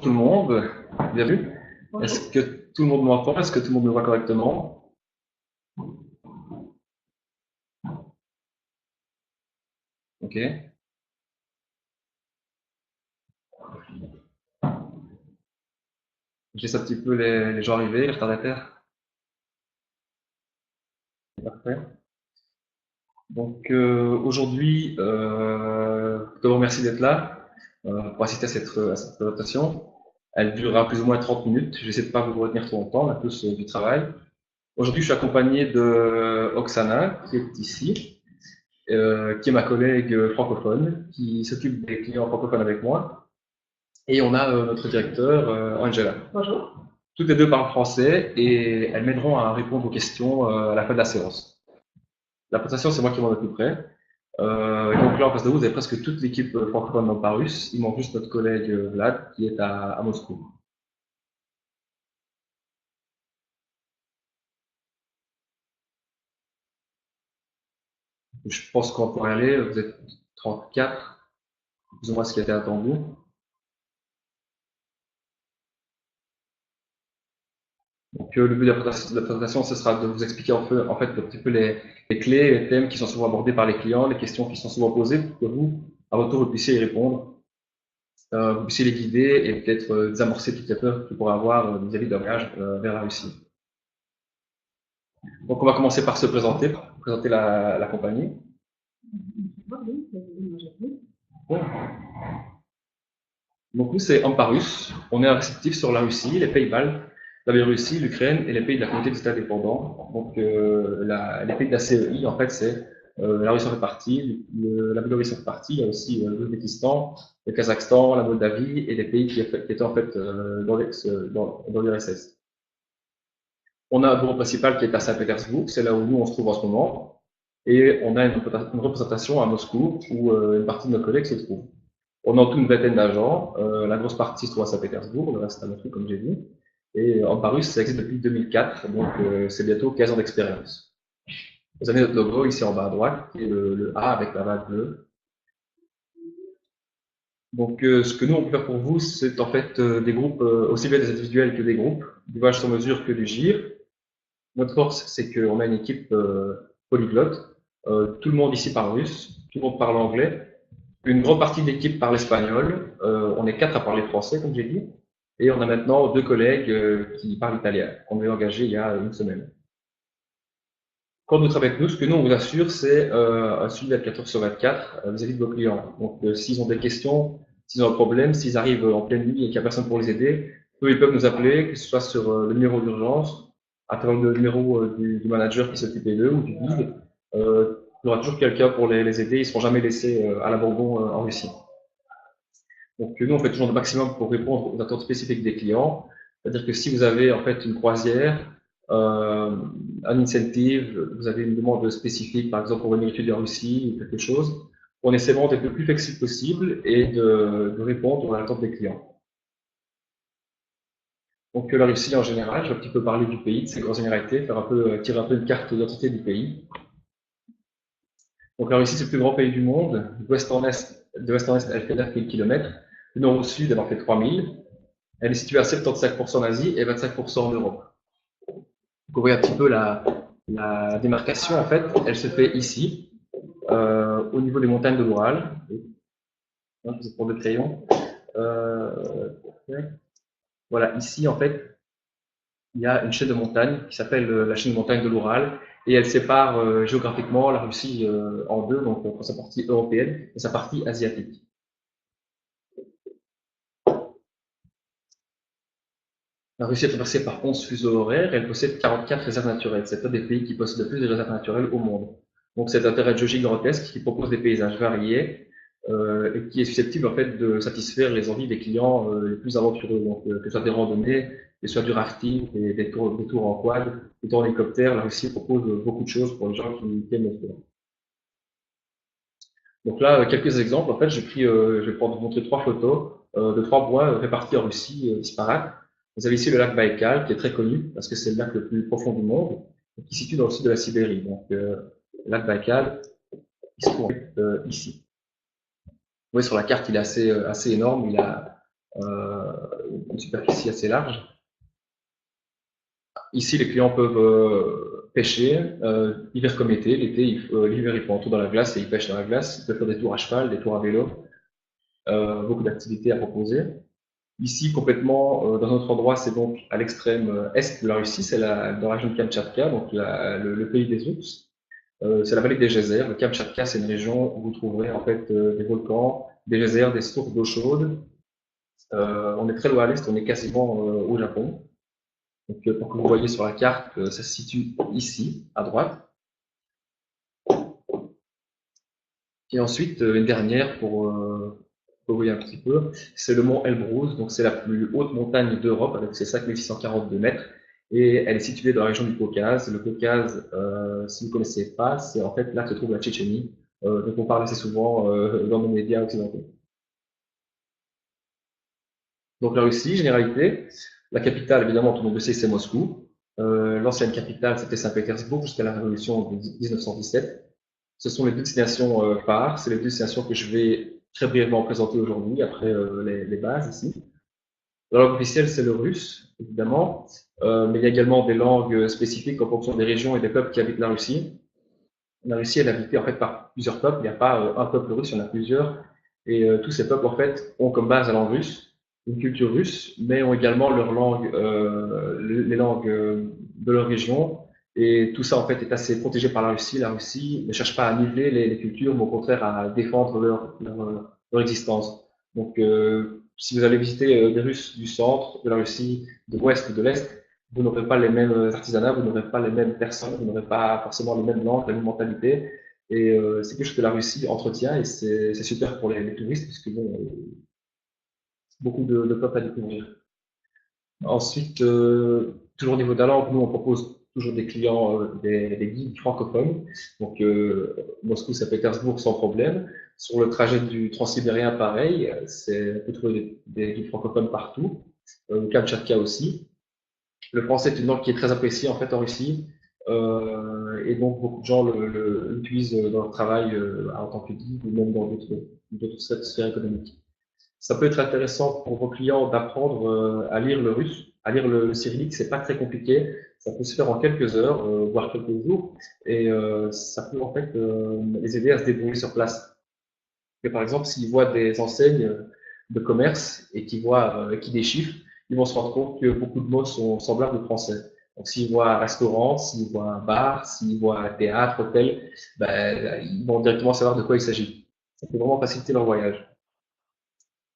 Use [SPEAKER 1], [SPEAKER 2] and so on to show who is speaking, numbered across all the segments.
[SPEAKER 1] tout le monde, bienvenue.
[SPEAKER 2] Bonjour.
[SPEAKER 1] Est-ce que tout le monde m'entend? Est-ce que tout le monde me voit correctement? Ok. Je laisse un petit peu les gens arriver, les retardataires. Parfait. Donc aujourd'hui, je vous remercie d'être là pour assister à cette présentation. Elle durera plus ou moins 30 minutes. Je vais essayer de ne pas vous retenir trop longtemps, on a tous du travail. Aujourd'hui, je suis accompagné de Oksana, qui est ici, qui est ma collègue francophone, qui s'occupe des clients francophones avec moi. Et on a notre directeur, Angela.
[SPEAKER 2] Bonjour.
[SPEAKER 1] Toutes les deux parlent français et elles m'aideront à répondre aux questions à la fin de la séance. La présentation, c'est moi qui m'en occuperai. Et donc là, en face de vous, vous avez presque toute l'équipe francophone d'Amparus. Il manque juste notre collègue Vlad qui est à Moscou. Je pense qu'on pourrait y aller. Vous êtes 34, plus ou moins ce qui a été attendu. Donc le but de la présentation, ce sera de vous expliquer en fait un petit peu les clés, les thèmes qui sont souvent abordés par les clients, les questions qui sont souvent posées pour que vous, à votre tour, vous puissiez y répondre. Vous puissiez les guider et peut-être désamorcer toutes les peurs qu'ils pourraient avoir vis-à-vis d'un voyage vers la Russie. Donc on va commencer par se présenter, présenter la compagnie. Bon. Donc nous c'est Amparus, on est un réceptif sur la Russie, les Pays-Baltes, la Biélorussie, l'Ukraine et les pays de la communauté des États dépendants. Donc les pays de la CEI, en fait, c'est la Russie en fait partie, la Biélorussie en fait partie, il y a aussi l'Ouzbékistan, le Kazakhstan, la Moldavie et les pays qui étaient en fait dans l'URSS. On a un bureau principal qui est à Saint-Pétersbourg, c'est là où nous on se trouve en ce moment, et on a une représentation à Moscou où une partie de nos collègues se trouve. On a en tout une vingtaine d'agents, la grosse partie se trouve à Saint-Pétersbourg, le reste à Moscou comme j'ai dit, et Amparus ça existe depuis 2004, donc c'est bientôt 15 ans d'expérience. Vous avez notre logo ici en bas à droite, qui est le A avec la vague bleue. Donc ce que nous on peut faire pour vous, c'est en fait des groupes, aussi bien des individuels que des groupes, du voyage sur mesure que du GIR. Notre force, c'est qu'on a une équipe polyglotte. Tout le monde ici parle russe, tout le monde parle anglais. Une grande partie de l'équipe parle espagnol. On est 4 à parler français, comme j'ai dit. Et on a maintenant 2 collègues qui parlent italien, qu'on a engagés il y a une semaine. Quand vous travaillez avec nous, ce que nous, on vous assure, c'est un suivi 24 heures sur 24 vis-à-vis de vos clients. Donc, s'ils ont des questions, s'ils ont un problème, s'ils arrivent en pleine nuit et qu'il n'y a personne pour les aider, eux, ils peuvent nous appeler, que ce soit sur le numéro d'urgence, à travers le numéro du manager qui s'occupe d'eux ou du guide. Il y aura toujours quelqu'un pour les aider. Ils ne seront jamais laissés à l'abandon en Russie. Donc, nous, on fait toujours le maximum pour répondre aux attentes spécifiques des clients. C'est-à-dire que si vous avez en fait une croisière, un incentive, vous avez une demande spécifique, par exemple pour venir étudier en Russie ou quelque chose, on essaie vraiment d'être le plus flexible possible et de répondre aux attentes des clients. Donc la Russie en général, je vais un petit peu parler du pays, de ses grandes généralités, tirer un peu une carte d'identité du pays. Donc la Russie, c'est le plus grand pays du monde. D'ouest en est, elle fait 9 000 km. Du nord au sud, elle en fait 3 000. Elle est située à 75% en Asie et 25% en Europe. Donc vous voyez un petit peu la démarcation, en fait, elle se fait ici, au niveau des montagnes de l'Oural. Je vais prendre le crayon. Voilà, ici, en fait, il y a une chaîne de montagnes qui s'appelle la chaîne de montagnes de l'Oural et elle sépare géographiquement la Russie en deux, donc pour sa partie européenne et sa partie asiatique. La Russie est traversée par 11 fuseaux horaires et elle possède 44 réserves naturelles. C'est un des pays qui possède le plus de réserves naturelles au monde. Donc c'est un terrain de jeu gigantesque qui propose des paysages variés et qui est susceptible en fait de satisfaire les envies des clients les plus aventureux. Donc que ce soit des randonnées, que ce soit du rafting, des tours en quad, des tours en hélicoptère, la Russie propose beaucoup de choses pour les gens qui aiment le sport. Donc là, quelques exemples. En fait, je vais pouvoir vous montrer 3 photos de 3 bois répartis en Russie disparates. Vous avez ici le lac Baïkal, qui est très connu parce que c'est le lac le plus profond du monde, et qui se situe dans le sud de la Sibérie. Donc, le lac Baïkal, il se trouve ici. Vous voyez sur la carte, il est assez énorme. euh, une superficie assez large. Ici, les clients peuvent pêcher, hiver comme été. L'hiver, ils font un tour dans la glace et ils pêchent dans la glace. Ils peuvent faire des tours à cheval, des tours à vélo, beaucoup d'activités à proposer. Ici, complètement, dans un autre endroit, c'est donc à l'extrême est de la Russie, c'est dans la région de Kamtchatka, donc le pays des ours. C'est la vallée des geysers. Le Kamtchatka, c'est une région où vous trouverez en fait des volcans, des geysers, des sources d'eau chaude. On est très loin à l'est, on est quasiment au Japon. Donc, pour que vous voyez sur la carte, ça se situe ici, à droite. Et ensuite, une dernière pour vous voyez un petit peu, c'est le mont Elbrus. Donc, c'est la plus haute montagne d'Europe avec ses 5642 mètres. Et elle est située dans la région du Caucase. Le Caucase, si vous ne connaissez pas, c'est en fait là que se trouve la Tchétchénie, dont on parle assez souvent dans nos médias occidentaux. Donc, la Russie, généralité, la capitale, évidemment, tout le monde le sait, c'est Moscou. L'ancienne capitale, c'était Saint-Pétersbourg jusqu'à la révolution de 1917. Ce sont les deux destinations phares. C'est les deux destinations que je vais très brièvement présenter aujourd'hui, après les bases ici. La langue officielle, c'est le russe, évidemment, mais il y a également des langues spécifiques en fonction des régions et des peuples qui habitent la Russie. La Russie, elle est habitée en fait par plusieurs peuples. Il n'y a pas un peuple russe, il y en a plusieurs. Et tous ces peuples, en fait, ont comme base la langue russe, une culture russe, mais ont également leur langue, les langues de leur région. Et tout ça, en fait, est assez protégé par la Russie. La Russie ne cherche pas à niveler les cultures, mais au contraire à défendre leur existence. Donc, si vous allez visiter des Russes du centre, de la Russie, de l'ouest ou de l'est, vous n'aurez pas les mêmes artisanats, vous n'aurez pas les mêmes personnes, vous n'aurez pas forcément les mêmes langues, la même mentalité. Et c'est quelque chose que la Russie entretient et c'est super pour les touristes puisque bon, beaucoup de peuples à découvrir. Ensuite, toujours au niveau de la langue, nous on propose toujours des clients, des guides francophones. Donc Moscou, Saint-Pétersbourg sans problème. Sur le trajet du Transsibérien, pareil, on peut trouver des guides francophones partout. Kamtchatka aussi. Le français est une langue qui est très appréciée en fait en Russie, et donc beaucoup de gens l'utilisent dans leur travail en tant que guide ou même dans d'autres sphères économiques. Ça peut être intéressant pour vos clients d'apprendre à lire le russe, à lire le cyrillique, c'est pas très compliqué, ça peut se faire en quelques heures, voire quelques jours, et ça peut en fait les aider à se débrouiller sur place. Et par exemple, s'ils voient des enseignes de commerce et qu'ils des chiffres, ils vont se rendre compte que beaucoup de mots sont semblables au français. Donc, s'ils voient un restaurant, s'ils voient un bar, s'ils voient un théâtre, hôtel, ben, ils vont directement savoir de quoi il s'agit. Ça peut vraiment faciliter leur voyage.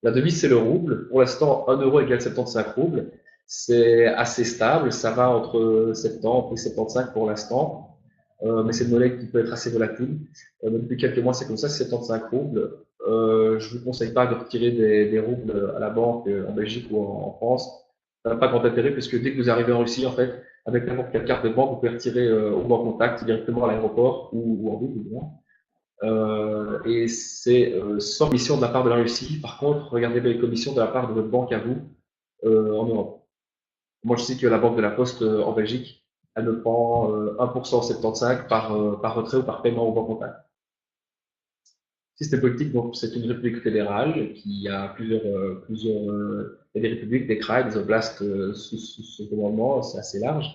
[SPEAKER 1] La devise, c'est le rouble. Pour l'instant, 1 euro égale 75 roubles. C'est assez stable. Ça va entre 70 et 75 pour l'instant. Mais c'est une monnaie qui peut être assez volatile. Mais depuis quelques mois, c'est comme ça, c'est 75 roubles. Je ne vous conseille pas de retirer des roubles à la banque en Belgique ou en France. Ça n'a pas grand intérêt puisque dès que vous arrivez en Russie, en fait, avec n'importe quelle carte de banque, vous pouvez retirer au banc contact directement à l'aéroport ou en ville, évidemment. Et c'est sans commission de la part de la Russie. Par contre, regardez les commissions de la part de votre banque à vous en Europe. Moi, je sais que la banque de la Poste en Belgique, elle me prend 1% 75 par retrait ou par paiement au banc contact. Système politique, donc c'est une république fédérale qui a il y a des républiques, des kraïs, des oblasts sous ce commandement, c'est assez large.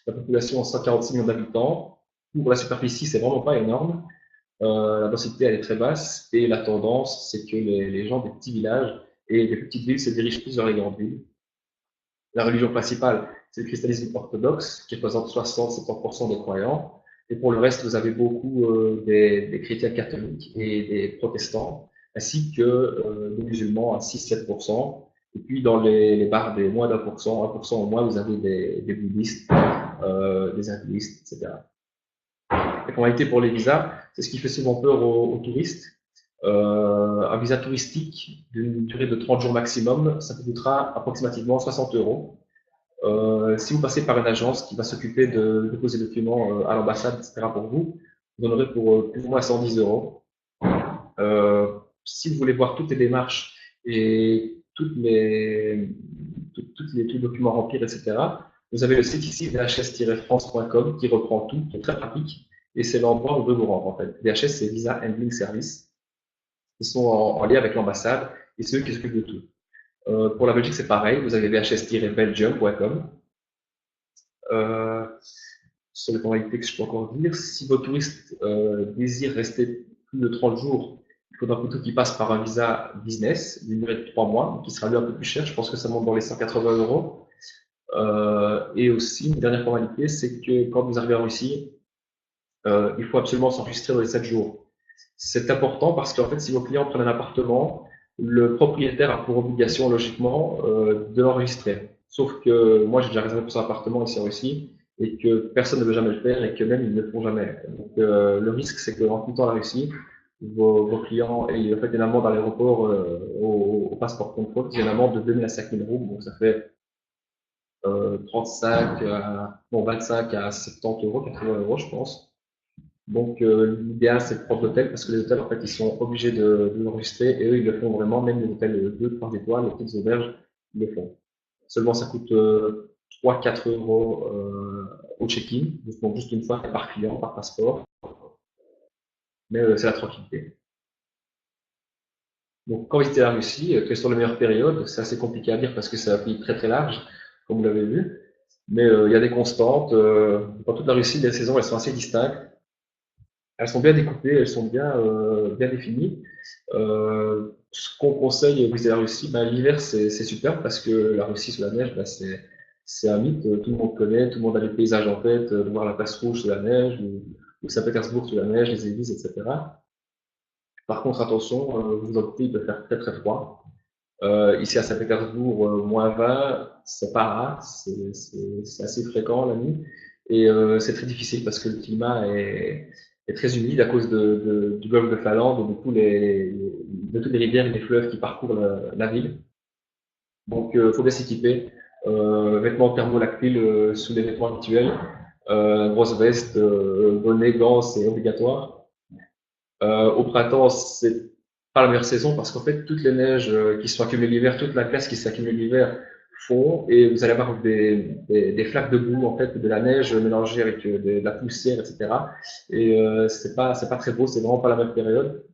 [SPEAKER 1] La population a 146 millions d'habitants. Pour la superficie, c'est vraiment pas énorme. La densité, elle est très basse et la tendance, c'est que les gens des petits villages et des petites villes se dirigent plus vers les grandes villes. La religion principale, c'est le christianisme orthodoxe, qui représente 60-70% des croyants. Et pour le reste, vous avez beaucoup des chrétiens catholiques et des protestants, ainsi que des musulmans à 6-7%. Et puis dans les barres des moins d'1%, 1% au moins, vous avez des bouddhistes, des hindouistes, etc. La formalité pour les visas, c'est ce qui fait souvent peur aux touristes. Un visa touristique d'une durée de 30 jours maximum, ça vous coûtera approximativement 60 euros. Si vous passez par une agence qui va s'occuper de déposer des documents à l'ambassade, etc. pour vous, vous en aurez pour plus ou moins 110 euros. Si vous voulez voir toutes les démarches et tous les documents à remplir, etc., vous avez le site ici, dhs-france.com, qui reprend tout, qui est très pratique, et c'est l'endroit où vous devez vous rendre, en fait. DHS, c'est Visa Handling Service. Ils sont en lien avec l'ambassade, et c'est eux qui s'occupent de tout. Pour la Belgique, c'est pareil. Vous avez bhs-belgium.com. Euh, sur les formalités que je peux encore dire, si vos touristes désirent rester plus de 30 jours, il faudra plutôt qu'ils passent par un visa business d'une durée de 3 mois, qui sera lui un peu plus cher. Je pense que ça monte dans les 180 euros. Et aussi, une dernière formalité, c'est que quand vous arrivez en Russie, il faut absolument s'enregistrer dans les 7 jours. C'est important parce qu'en fait, si vos clients prennent un appartement, le propriétaire a pour obligation, logiquement, de l'enregistrer. Sauf que moi, j'ai déjà réservé pour son appartement ici en Russie et que personne ne veut jamais le faire et que même ils ne le font jamais. Donc, le risque, c'est qu'en quittant la Russie, vos clients aient en fait une amende à l'aéroport au passeport contrôle, qui est une amende de 2000 à 5000 roubles. Donc, ça fait 35 à, bon, 25 à 70 euros, 80 euros, je pense. Donc, l'idéal, c'est de prendre l'hôtel parce que les hôtels, en fait, ils sont obligés de l'enregistrer et eux, ils le font vraiment. Même les hôtels 2, 3 étoiles, les petites auberges, ils le font. Seulement, ça coûte 3-4 euros au check-in, donc juste une fois par client, par passeport, mais c'est la tranquillité. Donc, quand visiter la Russie, quelles sont les meilleures périodes? C'est assez compliqué à dire parce que c'est un pays très très large, comme vous l'avez vu. Mais il y a des constantes. Dans toute la Russie, les saisons, elles sont assez distinctes. Elles sont bien découpées, elles sont bien définies. Ce qu'on conseille visiter la Russie, ben, l'hiver c'est super parce que la Russie sous la neige, ben, c'est un mythe. Tout le monde connaît, tout le monde a les paysages en tête, de voir la place rouge sous la neige ou Saint-Pétersbourg sous la neige, les églises, etc. Par contre, attention, vous en doutez, il peut faire très très froid. Ici à Saint-Pétersbourg, -20, c'est pas rare, c'est assez fréquent la nuit. Et c'est très difficile parce que le climat est très humide à cause du golfe de Finlande et de toutes les rivières et les fleuves qui parcourent la ville. Donc, il faut bien s'équiper. Vêtements thermolactiles sous les vêtements habituels. Grosse veste, bonnet, gants, c'est obligatoire. Au printemps, c'est pas la meilleure saison parce qu'en fait, toutes les neiges qui sont accumulées l'hiver, toute la glace qui s'accumule l'hiver fond et vous allez avoir des flaques de boue, en fait, de la neige mélangée avec de la poussière, etc. Et c'est pas très beau, c'est vraiment pas la même période.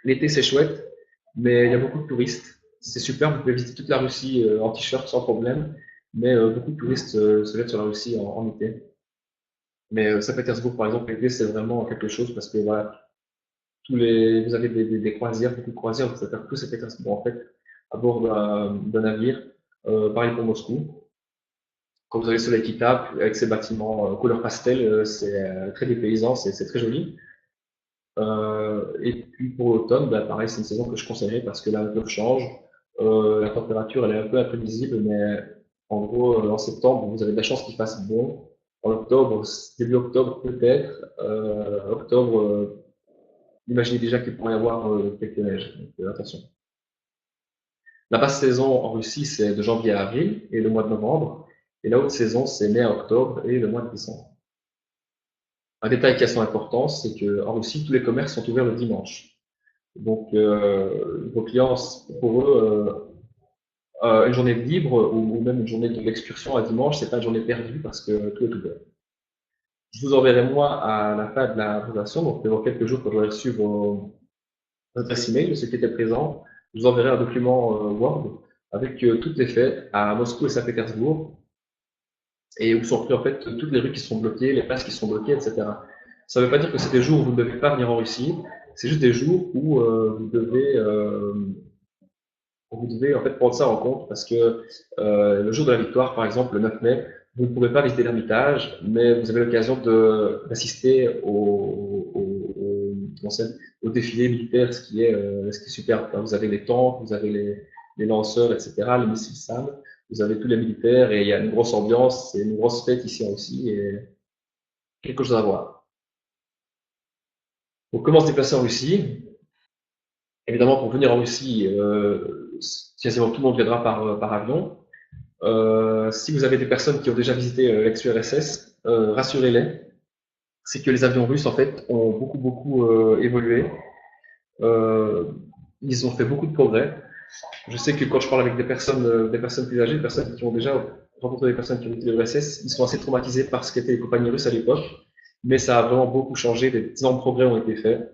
[SPEAKER 1] L'été, c'est chouette, mais il y a beaucoup de touristes. C'est super, vous pouvez visiter toute la Russie en t-shirt sans problème, mais beaucoup de touristes se mettent sur la Russie en été. Mais Saint-Pétersbourg, par exemple, l'été, c'est vraiment quelque chose parce que voilà, vous avez des croisières, beaucoup de croisières, vous faire tout Saint-Pétersbourg en fait, à bord d'un navire. Pareil pour Moscou. Quand vous avez le soleil qui tape, avec ces bâtiments couleur pastel, c'est très dépaysant, c'est très joli. Et puis pour l'automne, bah, pareil, c'est une saison que je conseillerais parce que la nature change. La température, elle est un peu imprévisible, mais en gros, en septembre, vous avez de la chance qu'il fasse bon. En octobre, début octobre peut-être. Octobre, imaginez déjà qu'il pourrait y avoir quelques neiges. Donc, attention. La basse saison en Russie, c'est de janvier à avril et le mois de novembre. Et la haute saison, c'est mai à octobre et le mois de décembre. Un détail qui a son importance, c'est qu'en Russie, tous les commerces sont ouverts le dimanche. Donc, vos clients, pour eux, une journée de libre ou même une journée de l'excursion à dimanche, c'est pas une journée perdue parce que tout est ouvert. Je vous enverrai moi à la fin de la présentation, donc dans quelques jours quand j'aurai reçu votre email de ceux qui étaient présents, je vous enverrai un document Word avec toutes les fêtes à Moscou et Saint-Pétersbourg et où sont pris en fait toutes les rues qui sont bloquées, les places qui sont bloquées, etc. Ça ne veut pas dire que c'est des jours où vous ne devez pas venir en Russie, c'est juste des jours où vous devez en fait prendre ça en compte parce que le jour de la victoire, par exemple, le 9 mai, vous ne pourrez pas visiter l'Ermitage, mais vous avez l'occasion d'assister au défilé militaire, ce qui est super. Vous avez les tanks, vous avez les lanceurs, etc., les missiles SAM, vous avez tous les militaires et il y a une grosse ambiance, c'est une grosse fête ici aussi et quelque chose à voir. Donc, comment se déplacer en Russie? Évidemment, pour venir en Russie, quasiment tout le monde viendra par avion. Si vous avez des personnes qui ont déjà visité l'ex-URSS, rassurez-les, c'est que les avions russes en fait ont beaucoup évolué. Euh, ils ont fait beaucoup de progrès. Je sais que quand je parle avec des personnes plus âgées, des personnes qui ont déjà rencontré des personnes qui ont visité l'URSS, ils sont assez traumatisés par ce qu'étaient les compagnies russes à l'époque. Mais ça a vraiment beaucoup changé, des énormes progrès ont été faits.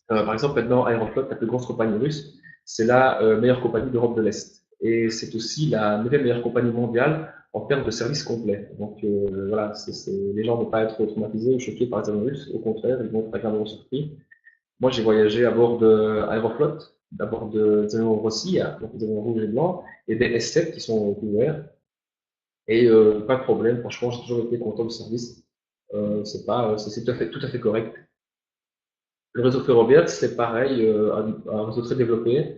[SPEAKER 1] Par exemple, maintenant, Aeroflot, la plus grosse compagnie russe, c'est la meilleure compagnie d'Europe de l'Est. et c'est aussi la 9e meilleure compagnie mondiale en termes de services complets. Donc voilà, les gens ne vont pas être traumatisés ou choqués par les avions russes, au contraire, ils vont être agréablement surpris. Moi, j'ai voyagé à bord d'Aeroflot, à bord des avions Rossi, donc des avions rouges et blancs, et des S7 qui sont couverts. Et pas de problème, franchement, j'ai toujours été content du service. C'est tout à fait correct. Le réseau ferroviaire, c'est pareil, un réseau très développé,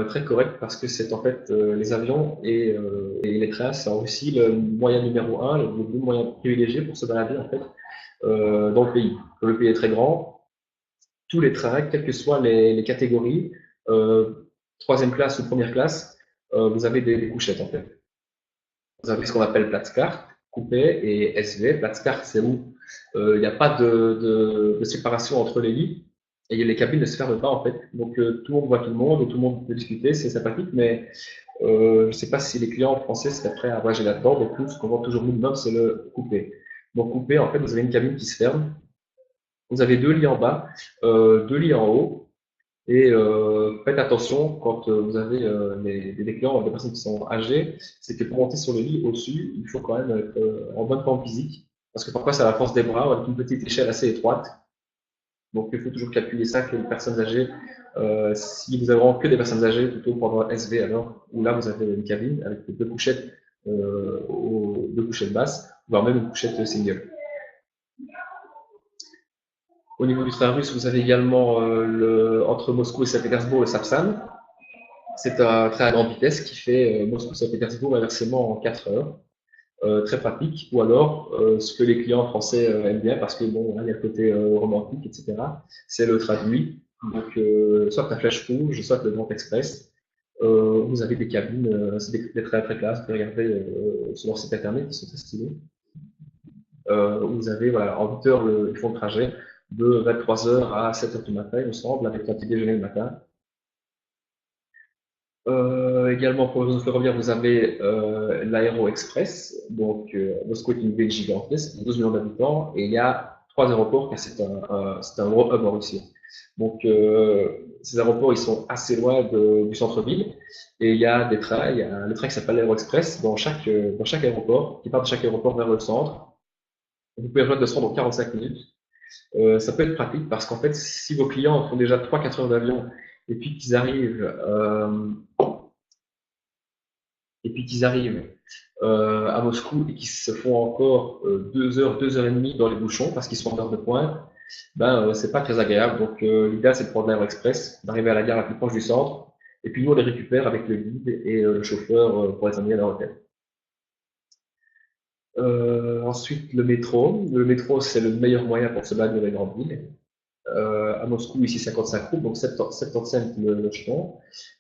[SPEAKER 1] très correct, parce que c'est en fait les avions et les trains, c'est en Russie le moyen numéro un, le moyen privilégié pour se balader en fait dans le pays. Le pays est très grand, tous les trains, quelles que soient les catégories, troisième classe ou première classe, vous avez des couchettes en fait. Vous avez ce qu'on appelle Platzkart, coupé, et SV. Platzkart, c'est où il n'y a pas de séparation entre les lits et les cabines ne se ferment pas en fait. Donc tout le monde voit tout le monde et tout le monde peut discuter, c'est sympathique, mais je ne sais pas si les clients français seraient prêts à voyager là-dedans. Donc nous, ce qu'on voit toujours minimum, c'est le coupé. Donc coupé, en fait, vous avez une cabine qui se ferme. Vous avez deux lits en bas, deux lits en haut. Et faites attention quand vous avez des clients, des personnes qui sont âgées, c'est que pour monter sur le lit au-dessus, il faut quand même être en bonne forme physique, parce que parfois c'est à la force des bras, avec une petite échelle assez étroite. Donc il faut toujours calculer ça que les personnes âgées, si vous avez vraiment que des personnes âgées, plutôt pendant SV alors, où là vous avez une cabine avec deux couchettes basses, voire même une couchette single. Au niveau du train russe, vous avez également entre Moscou et Saint-Pétersbourg le Sapsan. C'est un train à grande vitesse qui fait Moscou-Saint-Pétersbourg inversement en 4 heures. Très pratique. Ou alors, ce que les clients français aiment bien, parce que bon, il y a le côté romantique, etc., c'est le train de nuit. Donc, soit la Flèche Rouge, soit le Grand Express. Vous avez des cabines, c'est des trains très classe, vous pouvez regarder sur leur site internet, qui sont très stylés. Vous avez, voilà, en 8 heures, ils font le trajet de 23 heures à 7 heures du matin, il me semble, avec un petit déjeuner le matin. Également pour le réseau ferroviaire, vous avez l'Aéro Express. Donc, Moscou est une ville gigantesque, 12 millions d'habitants, et il y a 3 aéroports, car c'est un gros hub en Russie. Donc, ces aéroports, ils sont assez loin du centre-ville, et il y a des trains. Il y a le train qui s'appelle l'Aéro Express dans chaque aéroport, qui part de chaque aéroport vers le centre. Vous pouvez rejoindre le centre en 45 minutes. Ça peut être pratique parce qu'en fait, si vos clients font déjà 3-4 heures d'avion et puis qu'ils arrivent à Moscou et qu'ils se font encore 2 heures, 2 heures et demie dans les bouchons parce qu'ils sont en heure de pointe, ben c'est pas très agréable. Donc l'idéal c'est de prendre l'Aéro Express, d'arriver à la gare la plus proche du centre, et puis nous on les récupère avec le guide et le chauffeur pour les amener à leur hôtel. Ensuite le métro. Le métro c'est le meilleur moyen pour se balader dans les grandes villes. À Moscou, ici 55 roubles, donc 75 le jeton,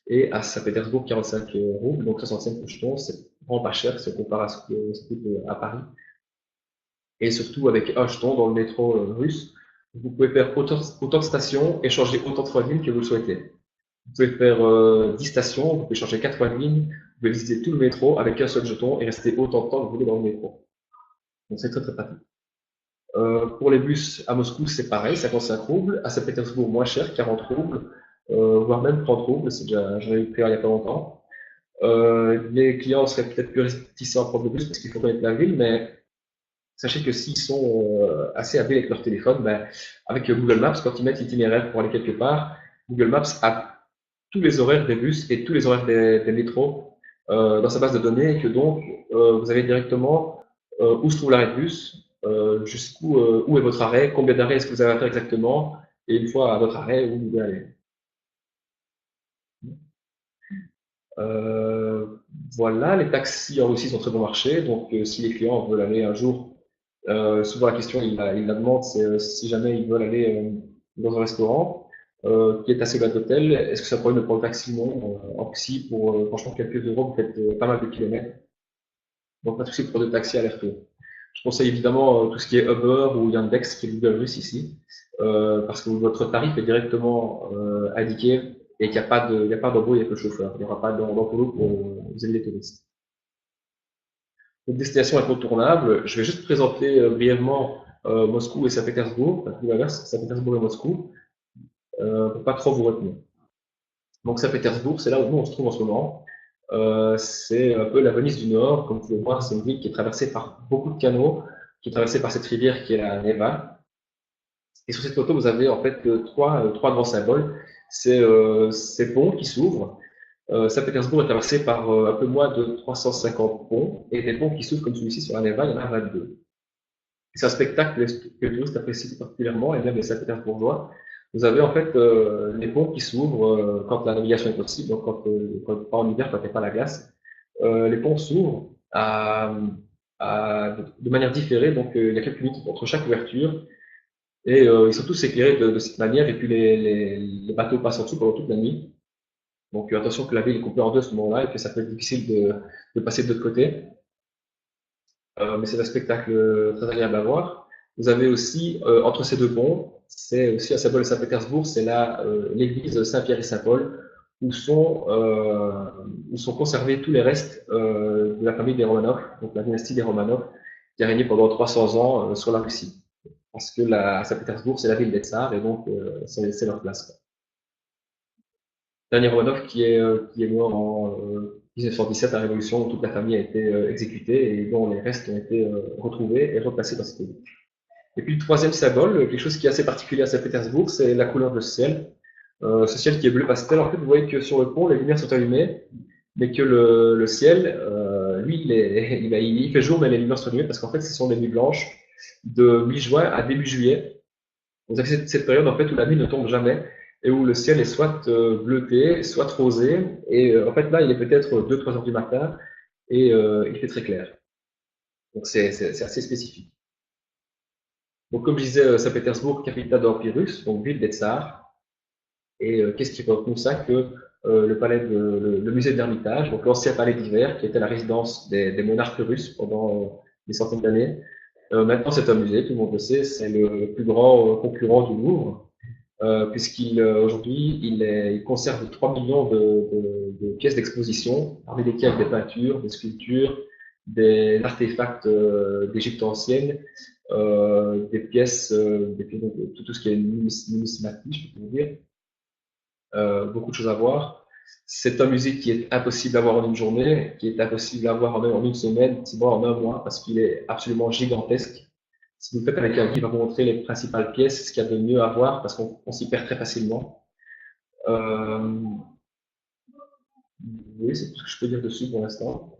[SPEAKER 1] et à Saint-Pétersbourg 45 roubles, donc 65 le jeton, c'est vraiment pas cher si on compare à ce que ça coûte à Paris. Et surtout avec un jeton dans le métro russe, vous pouvez faire autant de stations et changer autant de fois de ligne que vous le souhaitez. Vous pouvez faire 10 stations, vous pouvez changer 4 fois de ligne, vous pouvez visiter tout le métro avec un seul jeton et rester autant de temps que vous voulez dans le métro. Donc c'est très très pratique. Pour les bus à Moscou, c'est pareil, 55 roubles. À Saint-Pétersbourg, moins cher, 40 roubles, voire même 30 roubles. J'en ai eu pris il n'y a pas longtemps. Les clients seraient peut-être plus réticents à prendre le bus parce qu'il faut connaître la ville, mais sachez que s'ils sont assez habiles avec leur téléphone, ben, avec Google Maps, quand ils mettent l'itinéraire pour aller quelque part, Google Maps a tous les horaires des bus et tous les horaires des métros dans sa base de données, et que donc vous avez directement où se trouve l'arrêt de bus, où est votre arrêt, combien d'arrêts est-ce que vous avez à faire exactement, et une fois à votre arrêt, où vous devez aller. Euh, voilà, les taxis en Russie sont très bon marché, donc si les clients veulent aller un jour, souvent la question, ils la demandent, c'est si jamais ils veulent aller dans un restaurant qui est assez bas d'hôtel, est-ce que ça pourrait ne prendre le taxi? Non, en Russie, pour franchement quelques euros, vous faites pas mal de kilomètres, donc pas de souci pour des taxis aller-retour. Je conseille évidemment tout ce qui est Uber ou Yandex, qui est Google Russe ici, parce que votre tarif est directement indiqué et qu'il n'y a pas d'embrouille avec le chauffeur. Il n'y aura pas d'entourloupe pour vous aider les touristes. Une destination incontournable, je vais juste présenter brièvement Moscou et Saint-Pétersbourg, ou l'inverse, Saint-Pétersbourg et Moscou, pour pas trop vous retenir. Donc Saint-Pétersbourg, c'est là où nous on se trouve en ce moment. C'est un peu la Venise du Nord. Comme vous pouvez voir, c'est une ville qui est traversée par beaucoup de canaux, qui est traversée par cette rivière qui est la Neva. Et sur cette photo, vous avez en fait trois grands symboles. C'est ces ponts qui s'ouvrent. Saint-Pétersbourg est traversé par un peu moins de 350 ponts, et des ponts qui s'ouvrent comme celui-ci sur la Neva, il y en a 22. C'est un spectacle que les touristes apprécient particulièrement, et même les Saint-Pétersbourgeois. Vous avez en fait les ponts qui s'ouvrent quand la navigation est possible, donc pas en hiver, quand il n'y a pas la glace. Les ponts s'ouvrent de manière différée, donc il y a quelques minutes entre chaque ouverture, et ils sont tous éclairés de cette manière, et puis les bateaux passent en dessous pendant toute la nuit. Donc attention que la ville est coupée en deux à ce moment-là, et que ça peut être difficile de passer de l'autre côté. Mais c'est un spectacle très agréable à voir. Vous avez aussi, entre ces deux ponts, c'est aussi un symbole de Saint-Pétersbourg, c'est là l'église Saint-Pierre et Saint-Paul, où sont conservés tous les restes de la famille des Romanov, donc la dynastie des Romanov, qui a régné pendant 300 ans sur la Russie. Parce que Saint-Pétersbourg, c'est la ville des tsars, et donc c'est leur place, quoi. Dernier Romanov qui est mort en 1917 à la Révolution, où toute la famille a été exécutée et dont les restes ont été retrouvés et replacés dans ce pays. Et puis le troisième symbole, quelque chose qui est assez particulier à Saint-Pétersbourg, c'est la couleur de ce ciel. Ce ciel qui est bleu pastel, en fait, vous voyez que sur le pont, les lumières sont allumées, mais que le ciel, lui, il fait jour, mais les lumières sont allumées parce qu'en fait, ce sont des nuits blanches de mi-juin à début juillet. Vous avez cette période en fait où la nuit ne tombe jamais et où le ciel est soit bleuté, soit rosé. Et en fait là, il est peut-être 2-3 heures du matin et il fait très clair. Donc c'est assez spécifique. Donc comme je disais, Saint-Pétersbourg, capitale de l'Empire russe, donc ville des tsars. Et qu'est-ce qui retenu ça que le musée de l'Ermitage, donc l'ancien palais d'hiver, qui était la résidence des monarques russes pendant des centaines d'années. Maintenant, c'est un musée, tout le monde le sait, c'est le plus grand concurrent du Louvre. Puisqu'il aujourd'hui il conserve 3 millions de pièces d'exposition, parmi lesquelles des peintures, des sculptures, des artefacts d'Égypte ancienne, des pièces, tout ce qui est numismatique, je peux vous dire, beaucoup de choses à voir. C'est un musée qui est impossible à voir en une journée, qui est impossible à voir en une semaine, sinon en un mois, parce qu'il est absolument gigantesque. Si vous le faites avec un guide, il va vous montrer les principales pièces, ce qu'il y a de mieux à voir, parce qu'on s'y perd très facilement. Euh, oui, c'est tout ce que je peux dire dessus pour l'instant.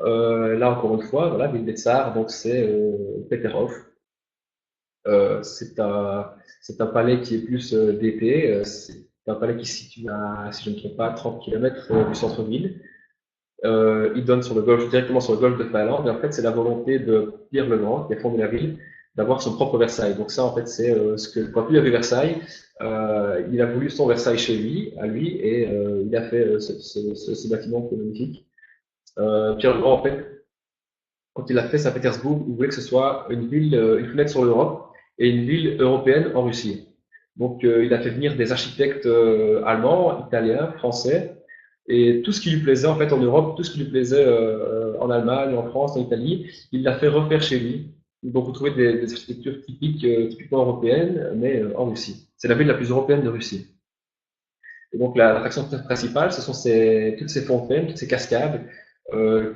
[SPEAKER 1] Là, encore une fois, voilà, ville des Tsars, donc c'est Peterhof. C'est un palais qui est plus d'été. C'est un palais qui se situe à, si je ne me trompe pas, 30 km du centre-ville. Il donne sur le golfe, directement sur le golfe de Finlande. Et en fait, c'est la volonté de Pierre le Grand, qui a fondé la ville, d'avoir son propre Versailles. Donc ça, en fait, c'est ce que quand lui avait Versailles, il a voulu son Versailles chez lui, à lui, et il a fait ce bâtiment qui est magnifique. Pierre le Grand, en fait, quand il a fait Saint-Pétersbourg, il voulait que ce soit une ville, une fenêtre sur l'Europe et une ville européenne en Russie. Donc, il a fait venir des architectes allemands, italiens, français, et tout ce qui lui plaisait en fait en Europe, tout ce qui lui plaisait en Allemagne, en France, en Italie, il l'a fait refaire chez lui. Donc, vous trouvez des architectures typiques, typiquement européennes, mais en Russie. C'est la ville la plus européenne de Russie. Et donc, l'attraction principale, ce sont toutes ces fontaines, toutes ces cascades,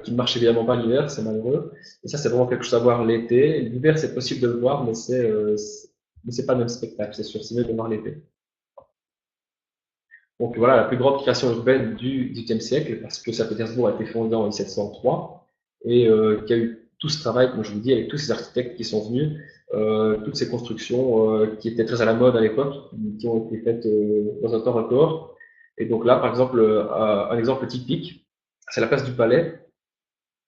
[SPEAKER 1] qui ne marchent évidemment pas l'hiver, c'est malheureux. Et ça, c'est vraiment quelque chose à voir l'été. L'hiver, c'est possible de le voir, mais c'est pas le même spectacle, c'est sûr. C'est mieux de le voir l'été. Donc voilà, la plus grande création urbaine du XVIIIe siècle, parce que Saint-Pétersbourg a été fondé en 1703, et qu'il y a eu tout ce travail, comme je vous dis, avec tous ces architectes qui sont venus, toutes ces constructions qui étaient très à la mode à l'époque, qui ont été faites dans un temps record. Et donc là, par exemple, un exemple typique, c'est la place du Palais.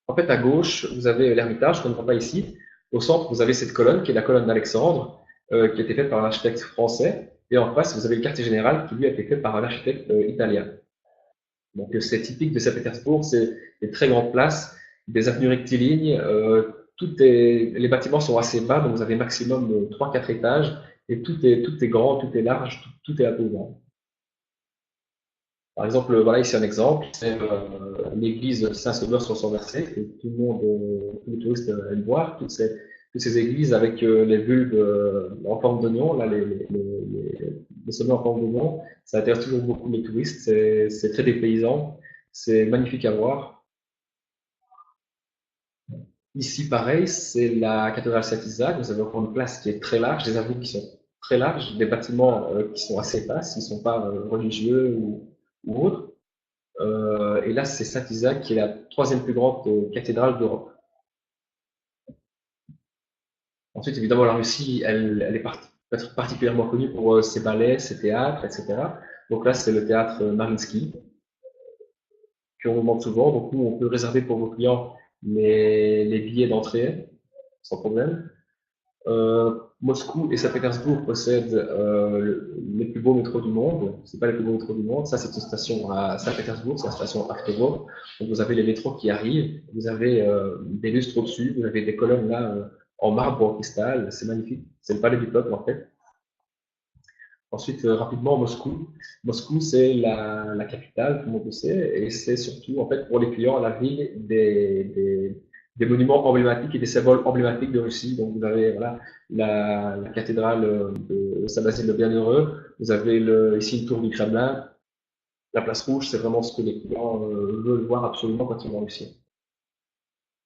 [SPEAKER 1] En fait, à gauche, vous avez l'Ermitage, qu'on ne voit pas ici. Au centre, vous avez cette colonne, qui est la colonne d'Alexandre, qui a été faite par un architecte français. Et en face, vous avez le quartier général, qui lui a été fait par un architecte italien. Donc, c'est typique de Saint-Pétersbourg, c'est des très grandes places, des avenues rectilignes, les bâtiments sont assez bas, donc vous avez maximum de 3-4 étages, et tout est grand, tout est large, tout est imposant. Par exemple, voilà ici un exemple, c'est l'église Saint-Sauveur sur son verset, que tout le monde, tous les touristes aiment voir, toutes ces églises avec les bulbes en forme d'oignon, là, les sommets en forme d'oignon, ça intéresse toujours beaucoup les touristes, c'est très dépaysant. C'est magnifique à voir. Ici, pareil, c'est la cathédrale Saint-Isaac. Vous avez encore une place qui est très large, des avenues qui sont très larges, des bâtiments qui sont assez basses, ils ne sont pas religieux ou autres. Et là, c'est Saint-Isaac qui est la troisième plus grande cathédrale d'Europe. Ensuite, évidemment, la Russie, elle est peut-être particulièrement connue pour ses ballets, ses théâtres, etc. Donc là, c'est le théâtre Mariinsky, qu'on demande souvent. Donc nous, on peut réserver pour vos clients les billets d'entrée, sans problème. Moscou et Saint-Pétersbourg possèdent les plus beaux métros du monde. C'est pas les plus beaux métros du monde. Ça, c'est une station à Saint-Pétersbourg, c'est la station Artevo. Donc vous avez les métros qui arrivent, vous avez des lustres au-dessus, vous avez des colonnes là en marbre ou en cristal. C'est magnifique. C'est le palais du peuple en fait. Ensuite, rapidement, Moscou. Moscou, c'est la capitale, tout le monde le sait, et c'est surtout, en fait, pour les clients, la ville des monuments emblématiques et des symboles emblématiques de Russie. Donc, vous avez voilà, la cathédrale de Saint-Basile le Bienheureux, vous avez ici une tour du Kremlin, la place Rouge, c'est vraiment ce que les clients veulent voir absolument quand ils vont en Russie.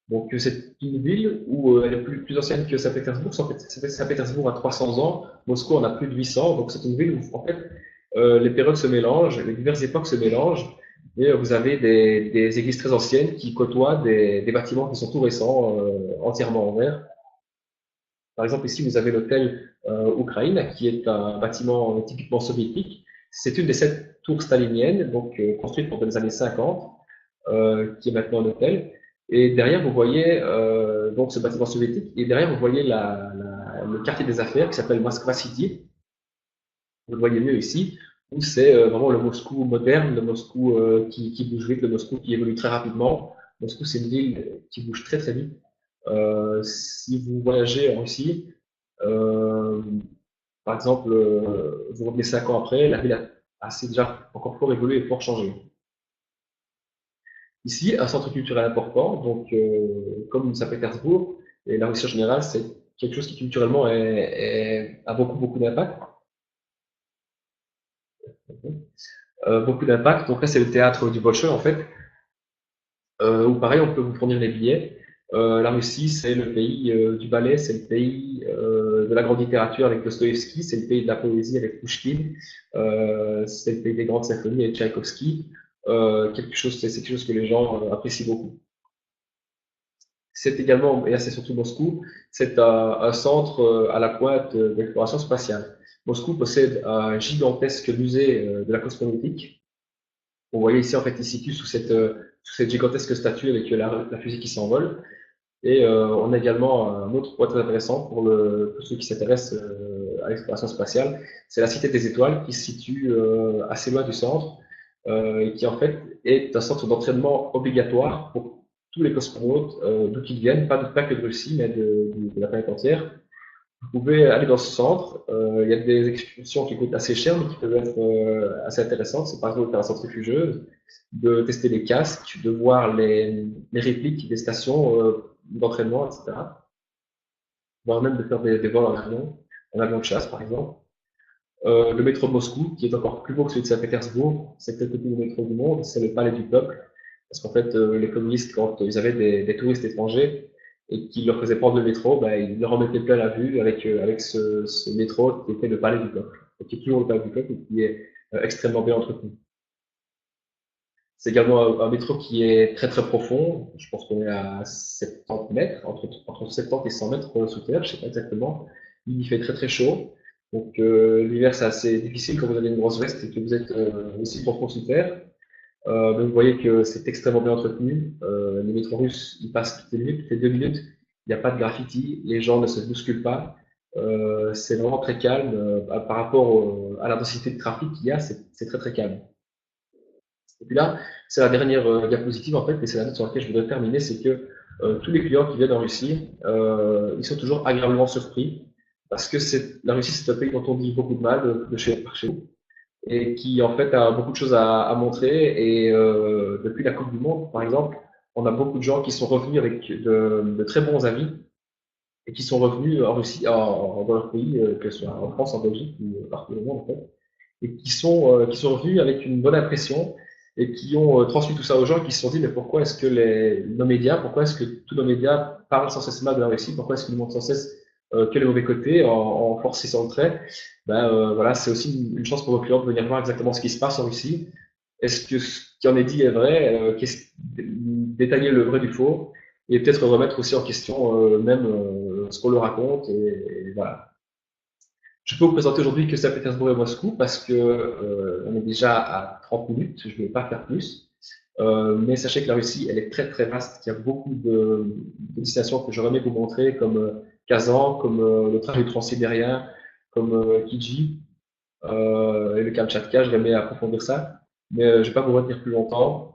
[SPEAKER 1] Donc c'est une ville où elle est plus ancienne que Saint-Pétersbourg. Saint-Pétersbourg a 300 ans, Moscou en a plus de 800. Donc c'est une ville où en fait les périodes se mélangent, les diverses époques se mélangent, et vous avez des églises très anciennes qui côtoient des bâtiments qui sont tout récents, entièrement en verre. Par exemple ici vous avez l'hôtel Ukraine, qui est un bâtiment typiquement soviétique. C'est une des 7 tours staliniennes, donc construite pendant les années 50, qui est maintenant un hôtel. Et derrière, vous voyez donc ce bâtiment soviétique, et derrière, vous voyez le quartier des affaires qui s'appelle Moskva City. Vous le voyez mieux ici, où c'est vraiment le Moscou moderne, le Moscou qui bouge vite, le Moscou qui évolue très rapidement. Moscou, c'est une ville qui bouge très très vite. Si vous voyagez en Russie, euh, par exemple, vous revenez 5 ans après, la ville a assez déjà encore fort évolué et fort changé. Ici, un centre culturel important, donc comme Saint-Pétersbourg et la Russie en général, c'est quelque chose qui culturellement a beaucoup d'impact. Beaucoup d'impact. Donc là, c'est le théâtre du Bolchoï en fait, où pareil, on peut vous fournir les billets. La Russie, c'est le pays du ballet, c'est le pays de la grande littérature avec Dostoïevski, c'est le pays de la poésie avec Pouchkine, c'est le pays des grandes symphonies avec Tchaïkovski. C'est quelque chose que les gens apprécient beaucoup. C'est également, et là c'est surtout Moscou, c'est un centre à la pointe d'exploration spatiale. Moscou possède un gigantesque musée de la cosmonautique. Vous voyez ici, en fait, il se situe sous cette gigantesque statue avec la fusée qui s'envole. Et on a également un autre point très intéressant pour ceux qui s'intéressent à l'exploration spatiale. C'est la Cité des Étoiles qui se situe assez loin du centre et qui en fait est un centre d'entraînement obligatoire pour tous les cosmonautes d'où qu'ils viennent, pas que de Russie, mais de la planète entière. Vous pouvez aller dans ce centre. Il y a des excursions qui coûtent assez cher, mais qui peuvent être assez intéressantes. C'est par exemple de faire la centrifugeuse, de tester les casques, de voir les répliques des stations d'entraînement, etc. Voire même de faire des vols en avion de chasse par exemple. Le métro de Moscou, qui est encore plus beau que celui de Saint-Pétersbourg, c'est peut-être le plus beau métro du monde, c'est le palais du peuple. Parce qu'en fait, les communistes, quand ils avaient des touristes étrangers et qu'ils leur faisaient prendre le métro, ben, ils leur en mettaient plein la vue avec ce métro qui était le palais du peuple. Donc, qui est toujours le palais du peuple et qui est extrêmement bien entretenu. C'est également un métro qui est très très profond. Je pense qu'on est à 70 mètres, entre 70 et 100 mètres sous terre, je sais pas exactement. Il y fait très très chaud. Donc l'hiver c'est assez difficile quand vous avez une grosse veste et que vous êtes aussi profond sous terre. Donc vous voyez que c'est extrêmement bien entretenu. Les métros russes, ils passent toutes les 2 minutes. Il n'y a pas de graffiti, les gens ne se bousculent pas. C'est vraiment très calme. Par rapport à la densité de trafic qu'il y a, c'est très très calme. Et puis là, c'est la dernière diapositive en fait, et c'est la note sur laquelle je voudrais terminer, c'est que tous les clients qui viennent en Russie, ils sont toujours agréablement surpris, parce que la Russie, c'est un pays dont on dit beaucoup de mal par chez nous, et qui en fait a beaucoup de choses à montrer. Et depuis la Coupe du Monde, par exemple, on a beaucoup de gens qui sont revenus avec de très bons avis, et qui sont revenus en Russie, dans leur pays, que ce soit en France, en Belgique ou partout au monde en fait, et qui sont revenus avec une bonne impression et qui ont transmis tout ça aux gens qui se sont dit mais pourquoi est-ce que nos médias, pourquoi est-ce que tous nos médias parlent sans cesse mal de la Russie, pourquoi est-ce qu'ils nous montrent sans cesse que les mauvais côtés en forcissant le trait. Voilà, c'est aussi une chance pour vos clients de venir voir exactement ce qui se passe en Russie. Est-ce que ce qui en est dit est vrai, détailler le vrai du faux et peut-être remettre aussi en question même ce qu'on leur raconte et voilà. Je peux vous présenter aujourd'hui que Saint-Pétersbourg et Moscou parce que on est déjà à 30 minutes, je ne vais pas faire plus. Mais sachez que la Russie, elle est très très vaste. Il y a beaucoup de destinations que j'aurais aimé vous montrer, comme Kazan, comme le trajet transsibérien, comme Kiji et le Kamtchatka. J'aurais aimé approfondir ça, mais je ne vais pas vous retenir plus longtemps.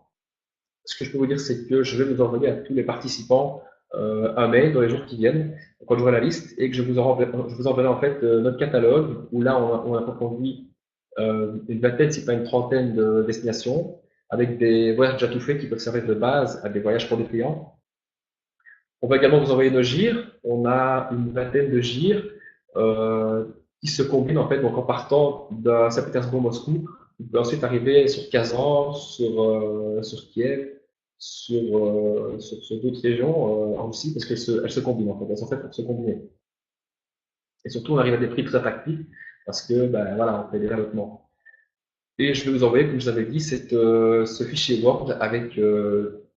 [SPEAKER 1] Ce que je peux vous dire, c'est que je vais vous envoyer à tous les participants un mail dans les jours qui viennent, quand j'aurai la liste, et que je vous enverrai en fait notre catalogue, où là on approfondit une vingtaine, si pas une trentaine de destinations, avec des voyages déjà tout faits qui peuvent servir de base à des voyages pour des clients. On va également vous envoyer nos gires. On a une vingtaine de gires euh, qui se combinent en fait. Donc en partant de Saint-Pétersbourg-Moscou, vous pouvez ensuite arriver sur Kazan, sur Kiev, sur d'autres régions en Russie parce elles se combinent en fait. Elles sont faites pour se combiner. Et surtout, on arrive à des prix très attractifs parce que voilà, on fait des allottements. Et je vais vous envoyer, comme je vous avais dit, ce fichier Word avec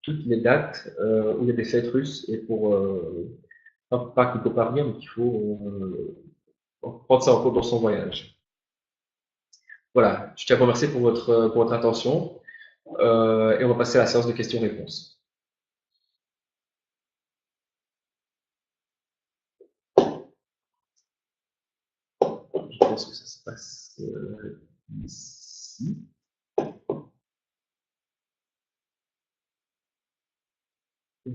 [SPEAKER 1] toutes les dates où il y a des fêtes russes et pas qu'il ne faut pas venir, mais qu'il faut prendre ça en compte dans son voyage. Voilà, je tiens à vous remercier pour votre attention et on va passer à la séance de questions-réponses. Je pense que ça se passe ici.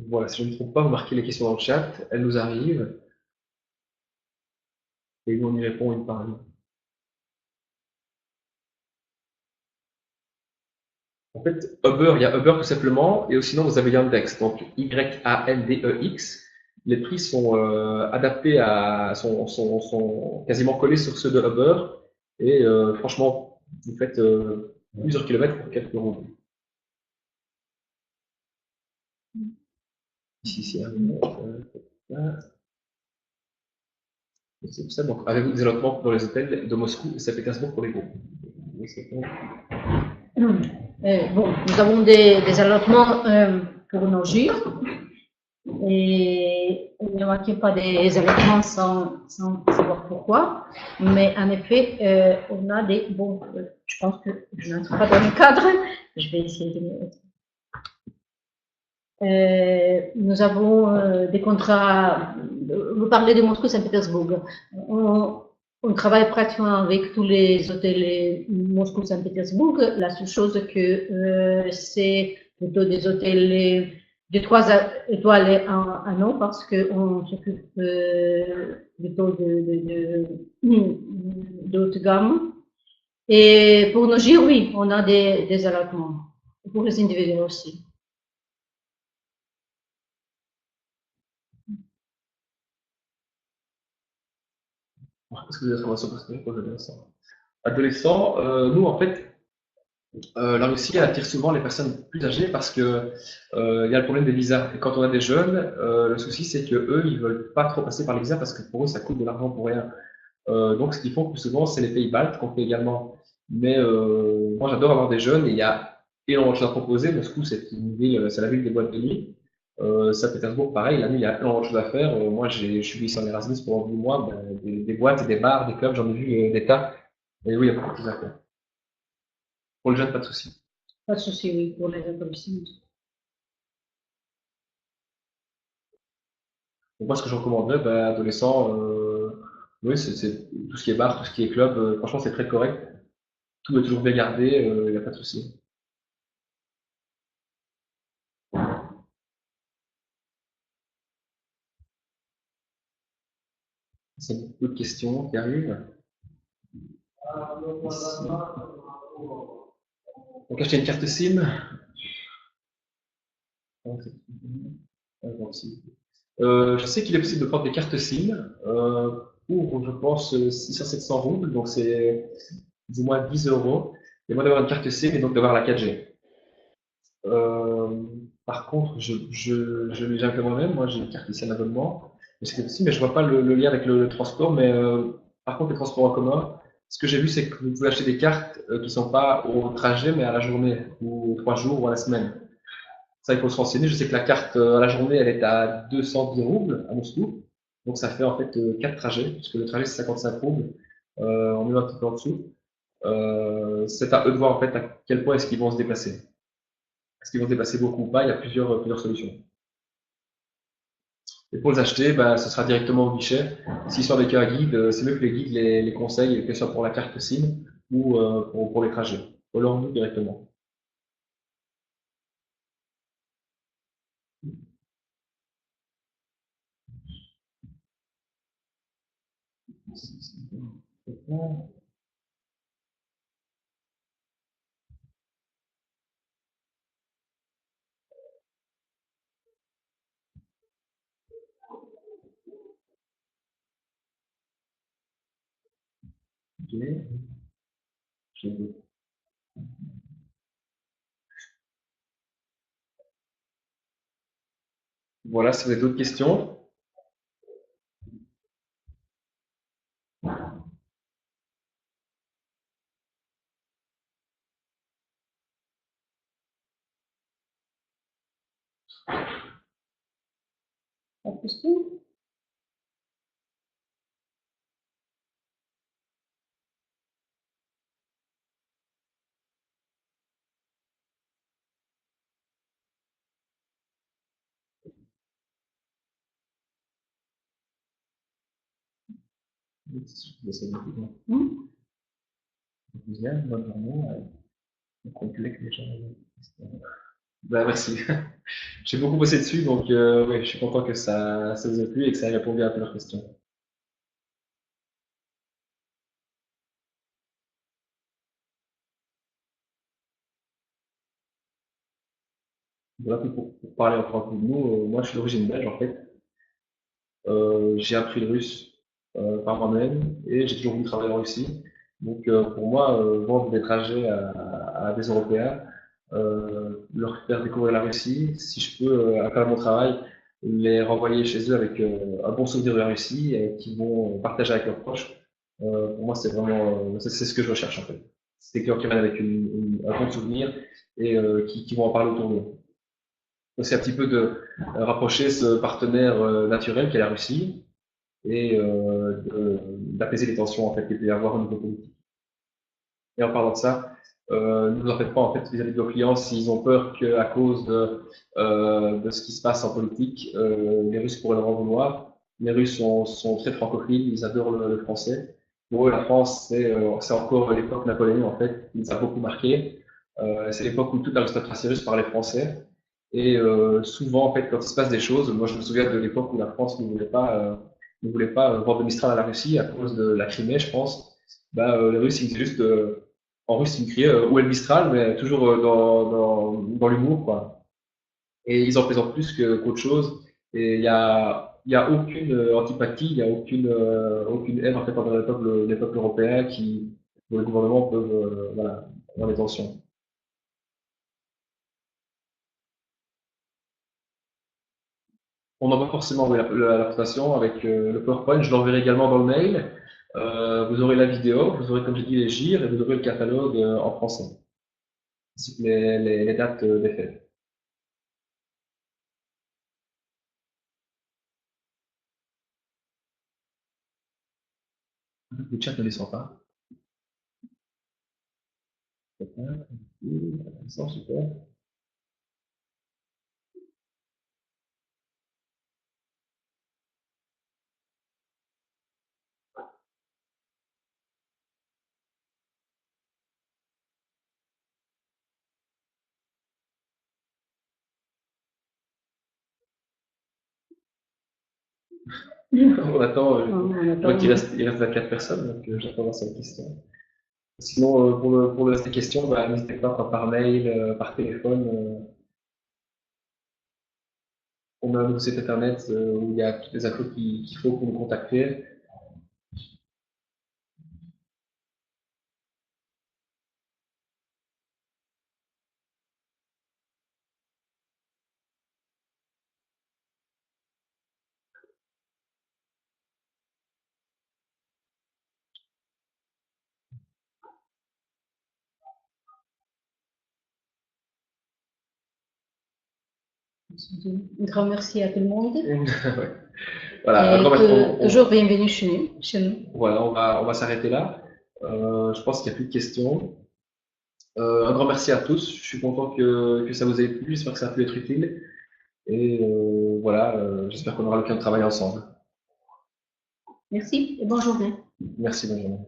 [SPEAKER 1] Voilà, si je ne me trompe pas, vous marquez les questions dans le chat, elles nous arrivent et nous on y répond une par une. En fait, Uber, il y a Uber tout simplement, et sinon vous avez Yandex, donc Yandex. Les prix sont adaptés sont quasiment collés sur ceux de Uber, et franchement, vous faites plusieurs kilomètres pour quelques euros. Ici, c'est ça. Donc, avez-vous des allotements pour les hôtels de Moscou et Saint-Pétersbourg pour les groupes?
[SPEAKER 2] Bon, nous avons des allotements pour nos gires et il ne manque pas des allotements sans savoir pourquoi. Mais en effet, on a des. Bon, je pense que je n'entre pas dans le cadre. Je vais essayer de. Nous avons des contrats. Vous parlez de Moscou-Saint-Pétersbourg. On travaille pratiquement avec tous les hôtels Moscou-Saint-Pétersbourg. La seule chose que c'est plutôt des hôtels de 3 étoiles en an parce qu'on s'occupe plutôt de haute gamme. Et pour nos gires, oui, on a des allotements. Pour les individus aussi.
[SPEAKER 1] Est-ce que vous avez des informations personnelles pour les adolescents? Adolescents, nous en fait, la Russie elle attire souvent les personnes plus âgées parce que il y a le problème des visas. Et quand on a des jeunes, le souci c'est que eux ils veulent pas trop passer par les visas parce que pour eux ça coûte de l'argent pour rien. Donc ce qu'ils font plus souvent c'est les pays baltes qu'on fait également. Mais moi j'adore avoir des jeunes et il y a énormément de choses à proposer. Moscou c'est une ville, c'est la ville des boîtes de nuit. Saint-Pétersbourg pareil, la nuit il y a énormément de choses à faire. Moi je suis ici en Erasmus pendant 10 mois, des boîtes, des bars, des clubs, j'en ai vu des tas. Et oui il y a beaucoup de choses à faire. Pour le jeune pas de souci.
[SPEAKER 2] Pas de souci, oui, pour les adolescents.
[SPEAKER 1] Donc moi, ce que je recommanderais, adolescents, oui, c'est tout ce qui est bar, tout ce qui est club, franchement, c'est très correct. Tout est toujours bien gardé, il n'y a pas de souci. C'est beaucoup de questions qui arrivent. Ici. Donc, acheter une carte SIM. Je sais qu'il est possible de prendre des cartes SIM pour, je pense, 600-700 roubles, donc c'est du moins 10 euros. Et moi d'avoir une carte SIM et donc d'avoir la 4G. Par contre, je l'ai jamais fait moi-même. Moi, j'ai une carte ici à l'abonnement. Mais je vois pas le lien avec le transport. Mais par contre, les transports en commun, ce que j'ai vu, c'est que vous pouvez acheter des cartes qui sont pas au trajet, mais à la journée, ou aux 3 jours, ou à la semaine. Ça, il faut se renseigner. Je sais que la carte à la journée, elle est à 210 roubles à Moscou. Donc, ça fait en fait 4 trajets, puisque le trajet, c'est 55 roubles. On est un petit peu en dessous. C'est à eux de voir en fait à quel point est-ce qu'ils vont se déplacer. Est-ce qu'ils vont se déplacer beaucoup ou pas? Il y a plusieurs solutions. Et pour les acheter, bah, ce sera directement au guichet. S'ils sont avec un guide, c'est mieux que les guides les conseillent, que ce soit pour la carte SIM ou pour les trajets. Ou alors nous directement. Voilà, si vous avez d'autres questions.
[SPEAKER 2] Pas de questions? Hmm.
[SPEAKER 1] Bien, bonne journée. Complet que les gens. Bah, merci. J'ai beaucoup bossé dessus, donc ouais, je suis content que ça vous ait plu et que ça ait répondu à toutes leurs questions. Voilà, pour parler encore un peu de nous, moi je suis d'origine belge en fait. J'ai appris le russe par moi-même et j'ai toujours voulu travailler en Russie. Donc pour moi, vendre des trajets à des Européens, leur faire découvrir la Russie, si je peux, à travers mon travail, les renvoyer chez eux avec un bon souvenir de la Russie et qu'ils vont partager avec leurs proches, pour moi c'est vraiment, c'est ce que je recherche en fait. C'est des clients qui reviennent avec un bon souvenir et qui vont en parler autour d'eux. Donc c'est un petit peu de rapprocher ce partenaire naturel qu'est la Russie et d'apaiser les tensions en fait qu'il peut y avoir au niveau politique. Et en parlant de ça, ne vous en faites pas en fait vis-à-vis de vos clients s'ils ont peur qu'à cause de ce qui se passe en politique, les Russes pourraient leur en vouloir. Les Russes sont très francophiles, ils adorent le français. Pour eux, la France, c'est encore l'époque napoléonienne en fait, qui nous a beaucoup marqué. C'est l'époque où toute l'aristocratie russe parlait français. Et souvent, en fait, quand il se passe des choses, moi je me souviens de l'époque où la France ne voulait pas vendre de Mistral à la Russie à cause de la Crimée, je pense. Bah, les Russes, ils disaient juste, en russe, ils me criaient où est le Mistral, mais toujours dans l'humour, quoi. Et ils en présentent plus qu'autre chose. Et il y a aucune antipathie, il y a aucune haine en fait envers les peuples européens qui, où les gouvernements peuvent, voilà, avoir des tensions. On envoie forcément oui, la présentation avec le PowerPoint. Je l'enverrai également dans le mail. Vous aurez la vidéo, vous aurez, comme j'ai dit, les gires et vous aurez le catalogue en français, ainsi que les dates des fêtes. Le chat ne descend pas. Super. On attend, je crois qu'il reste 24 personnes, donc j'attends voir cette question. Sinon, pour le reste des questions, bah, n'hésitez pas par mail, par téléphone. On a un site internet où il y a toutes les infos qu'il faut pour nous contacter.
[SPEAKER 2] Un grand merci à tout le monde.
[SPEAKER 1] Ouais. Voilà, un
[SPEAKER 2] Et
[SPEAKER 1] grand merci.
[SPEAKER 2] toujours bienvenue chez nous.
[SPEAKER 1] Voilà, on va s'arrêter là. Je pense qu'il n'y a plus de questions. Un grand merci à tous. Je suis content que ça vous ait plu. J'espère que ça a pu être utile. Et voilà, j'espère qu'on aura l'occasion de travailler ensemble.
[SPEAKER 2] Merci et bonne journée.
[SPEAKER 1] Merci, bonne journée.